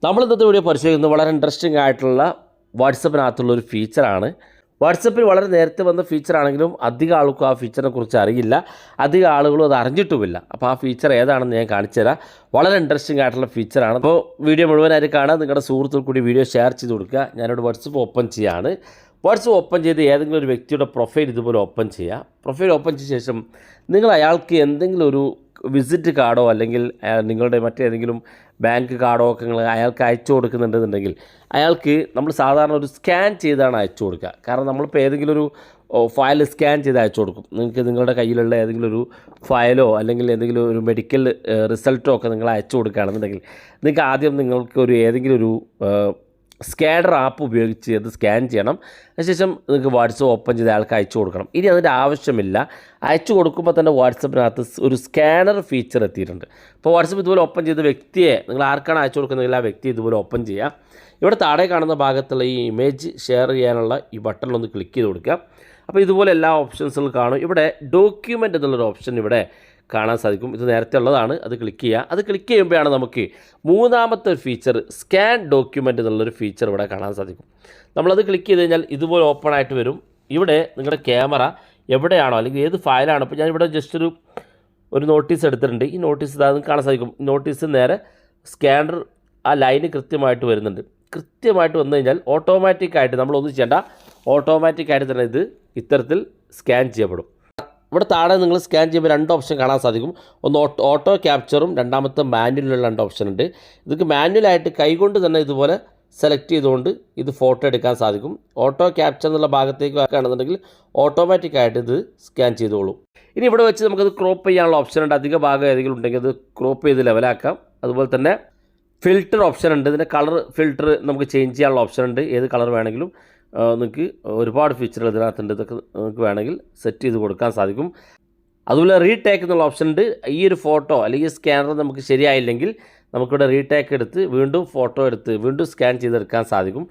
നമ്മൾ ഇന്നത്തെ വീഡിയോ പരിശോധിക്കുന്നത് വളരെ ഇൻട്രസ്റ്റിംഗ് ആയിട്ടുള്ള വാട്സപ്പിനകത്തുള്ളൊരു ഫീച്ചറാണ്. വാട്സപ്പിൽ വളരെ നേരത്തെ വന്ന ഫീച്ചറാണെങ്കിലും അധികം ആൾക്കും ആ ഫീച്ചറിനെ കുറിച്ച് അറിയില്ല, അധികം ആളുകളും അത് അറിഞ്ഞിട്ടുമില്ല. അപ്പോൾ ആ ഫീച്ചർ ഏതാണെന്ന് ഞാൻ കാണിച്ചു തരാം. വളരെ ഇൻട്രസ്റ്റിംഗ് ആയിട്ടുള്ള ഫീച്ചറാണ്. അപ്പോൾ വീഡിയോ മുഴുവനായിട്ട് കാണാൻ നിങ്ങളുടെ സുഹൃത്തുക്കൾ കൂടി വീഡിയോ ഷെയർ ചെയ്ത് കൊടുക്കുക. ഞാനിവിടെ വാട്സപ്പ് ഓപ്പൺ ചെയ്യാണ്. വാട്സപ്പ് ഓപ്പൺ ചെയ്ത് ഏതെങ്കിലും ഒരു വ്യക്തിയുടെ പ്രൊഫൈൽ ഇതുപോലെ ഓപ്പൺ ചെയ്യുക. പ്രൊഫൈൽ ഓപ്പൺ ചെയ്ത ശേഷം നിങ്ങൾ അയാൾക്ക് എന്തെങ്കിലും ഒരു വിസിറ്റ് കാർഡോ അല്ലെങ്കിൽ നിങ്ങളുടെ മറ്റേതെങ്കിലും ബാങ്ക് കാർഡോ ഒക്കെ നിങ്ങൾ അയാൾക്ക് അയച്ചു കൊടുക്കുന്നുണ്ടെന്നുണ്ടെങ്കിൽ അയാൾക്ക് നമ്മൾ സാധാരണ ഒരു സ്കാൻ ചെയ്താണ് അയച്ചു കൊടുക്കുക. കാരണം നമ്മളിപ്പോൾ ഏതെങ്കിലും ഒരു ഫയൽ സ്കാൻ ചെയ്ത് അയച്ചു കൊടുക്കും. നിങ്ങൾക്ക് നിങ്ങളുടെ കയ്യിലുള്ള ഏതെങ്കിലും ഒരു ഫയലോ അല്ലെങ്കിൽ എന്തെങ്കിലും ഒരു മെഡിക്കൽ റിസൾട്ടോ ഒക്കെ നിങ്ങൾ അയച്ചു കൊടുക്കുകയാണെന്നുണ്ടെങ്കിൽ നിങ്ങൾക്ക് ആദ്യം നിങ്ങൾക്ക് ഏതെങ്കിലും ഒരു സ്കാനർ ആപ്പ് ഉപയോഗിച്ച് അത് സ്കാൻ ചെയ്യണം. അതിനുശേഷം നിങ്ങൾക്ക് വാട്സപ്പ് ഓപ്പൺ ചെയ്ത് അയാൾക്ക് അയച്ചു കൊടുക്കണം. ഇനി അതിൻ്റെ ആവശ്യമില്ല. അയച്ചു കൊടുക്കുമ്പോൾ തന്നെ വാട്സപ്പിനകത്ത് ഒരു സ്കാനർ ഫീച്ചർ എത്തിയിട്ടുണ്ട്. അപ്പോൾ വാട്സപ്പ് ഇതുപോലെ ഓപ്പൺ ചെയ്ത വ്യക്തിയെ നിങ്ങൾ ആർക്കാണ് അയച്ചു കൊടുക്കുന്നതെങ്കിൽ ആ വ്യക്തി ഇതുപോലെ ഓപ്പൺ ചെയ്യുക. ഇവിടെ താഴെ കാണുന്ന ഭാഗത്തുള്ള ഈ ഇമേജ് ഷെയർ ചെയ്യാനുള്ള ഈ ബട്ടണിലൊന്ന് ക്ലിക്ക് ചെയ്ത് കൊടുക്കുക. അപ്പോൾ ഇതുപോലെ എല്ലാ ഓപ്ഷൻസുകളും കാണും. ഇവിടെ ഡോക്യുമെൻ്റ് എന്നുള്ളൊരു ഓപ്ഷൻ ഇവിടെ കാണാൻ സാധിക്കും. ഇത് നേരത്തെ ഉള്ളതാണ്. അത് ക്ലിക്ക് ചെയ്യുക. അത് ക്ലിക്ക് ചെയ്യുമ്പോഴാണ് നമുക്ക് മൂന്നാമത്തെ ഒരു ഫീച്ചർ സ്കാൻ ഡോക്യുമെൻ്റ് എന്നുള്ളൊരു ഫീച്ചർ ഇവിടെ കാണാൻ സാധിക്കും. നമ്മളത് ക്ലിക്ക് ചെയ്ത് കഴിഞ്ഞാൽ ഇതുപോലെ ഓപ്പൺ ആയിട്ട് വരും. ഇവിടെ നിങ്ങളുടെ ക്യാമറ എവിടെയാണോ അല്ലെങ്കിൽ ഏത് ഫയലാണോ, ഇപ്പോൾ ഞാനിവിടെ ജസ്റ്റ് ഒരു നോട്ടീസ് എടുത്തിട്ടുണ്ട്. ഈ നോട്ടീസ് ഇതാണെന്ന് കാണാൻ സാധിക്കും. നോട്ടീസ് നേരെ സ്കാനർ ആ ലൈന് കൃത്യമായിട്ട് വരുന്നുണ്ട്. കൃത്യമായിട്ട് വന്നു കഴിഞ്ഞാൽ ഓട്ടോമാറ്റിക്കായിട്ട് നമ്മളൊന്നും ചെയ്യേണ്ട, ഓട്ടോമാറ്റിക്കായിട്ട് തന്നെ ഇത് ഇത്തരത്തിൽ സ്കാൻ ചെയ്യപ്പെടും. ഇവിടെ താഴെ നിങ്ങൾ സ്കാൻ ചെയ്യുമ്പോൾ രണ്ട് ഓപ്ഷൻ കാണാൻ സാധിക്കും. ഒന്ന് ഓട്ടോ ക്യാപ്ചറും രണ്ടാമത്തെ മാനുവലുള്ള രണ്ട് ഓപ്ഷൻ ഉണ്ട്. ഇതൊക്കെ മാനുവലായിട്ട് കൈകൊണ്ട് തന്നെ ഇതുപോലെ സെലക്ട് ചെയ്തുകൊണ്ട് ഇത് ഫോട്ടോ എടുക്കാൻ സാധിക്കും. ഓട്ടോ ക്യാപ്ചർ എന്നുള്ള ഭാഗത്തേക്ക് ആക്കുകയാണെന്നുണ്ടെങ്കിൽ ഓട്ടോമാറ്റിക്കായിട്ട് ഇത് സ്കാൻ ചെയ്തോളും. ഇനി ഇവിടെ വെച്ച് നമുക്കത് ക്രോപ്പ് ചെയ്യാനുള്ള ഓപ്ഷൻ ഉണ്ട്. അധിക ഭാഗം ഏതെങ്കിലും ഉണ്ടെങ്കിൽ അത് ക്രോപ്പ് ചെയ്ത് ലെവലാക്കാം. അതുപോലെ തന്നെ ഫിൽറ്റർ ഓപ്ഷൻ ഉണ്ട്. ഇതിൻ്റെ കളർ ഫിൽറ്റർ നമുക്ക് ചേഞ്ച് ചെയ്യാനുള്ള ഓപ്ഷൻ ഉണ്ട്. ഏത് കളർ വേണമെങ്കിലും നിങ്ങൾക്ക് ഒരുപാട് ഫീച്ചറുകൾ ഇതിനകത്തുണ്ട്. ഇതൊക്കെ നിങ്ങൾക്ക് വേണമെങ്കിൽ സെറ്റ് ചെയ്ത് കൊടുക്കാൻ സാധിക്കും. അതുപോലെ റീടേക്ക് എന്നുള്ള ഓപ്ഷൻ ഉണ്ട്. ഈ ഒരു ഫോട്ടോ അല്ലെങ്കിൽ സ്കാനർ നമുക്ക് ശരിയായില്ലെങ്കിൽ നമുക്കിവിടെ റീടേക്ക് എടുത്ത് വീണ്ടും ഫോട്ടോ എടുത്ത് വീണ്ടും സ്കാൻ ചെയ്തെടുക്കാൻ സാധിക്കും.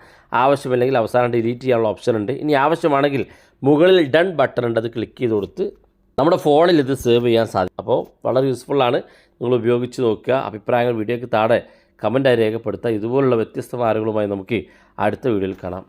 ആവശ്യമില്ലെങ്കിൽ അവസാനം ഡിലീറ്റ് ചെയ്യാനുള്ള ഓപ്ഷൻ ഉണ്ട്. ഇനി ആവശ്യമാണെങ്കിൽ മുകളിൽ ഡൺ ബട്ടൺ ഉണ്ട്. അത് ക്ലിക്ക് ചെയ്ത് കൊടുത്ത് നമ്മുടെ ഫോണിൽ ഇത് സേവ് ചെയ്യാൻ സാധിക്കും. അപ്പോൾ വളരെ യൂസ്ഫുള്ളാണ്. നിങ്ങൾ ഉപയോഗിച്ച് നോക്കുക. അഭിപ്രായങ്ങൾ വീഡിയോയ്ക്ക് താഴെ കമൻറ്റായി രേഖപ്പെടുത്തുക. ഇതുപോലുള്ള വ്യത്യസ്തമായ അറിവുകളുമായി നമുക്ക് അടുത്ത വീഡിയോയിൽ കാണാം.